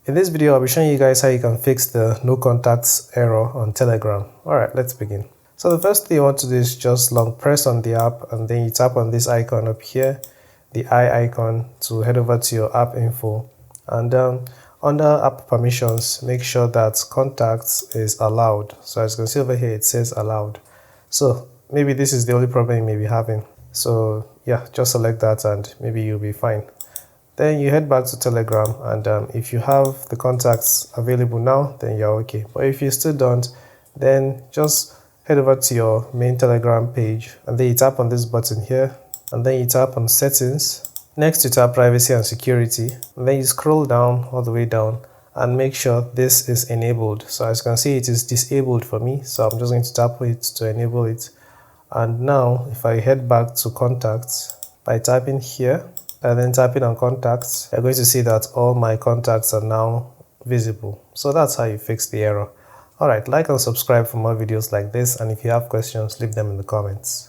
In this video, I'll be showing you guys how you can fix the no contacts error on Telegram. Alright, let's begin. So the first thing you want to do is just long press on the app and then you tap on this icon up here, the eye icon, to head over to your app info. And under app permissions, make sure that contacts is allowed. So as you can see over here, it says allowed. So maybe this is the only problem you may be having. So yeah, just select that and maybe you'll be fine. Then you head back to Telegram, and if you have the contacts available now, then you're okay. But if you still don't, then just head over to your main Telegram page and then you tap on this button here and then you tap on settings. Next you tap privacy and security and then you scroll down all the way down and make sure this is enabled. So as you can see, it is disabled for me, so I'm just going to tap it to enable it. And now if I head back to contacts by tapping here and then tapping on contacts, you're going to see that all my contacts are now visible. So that's how you fix the error. Alright, like and subscribe for more videos like this, and if you have questions, leave them in the comments.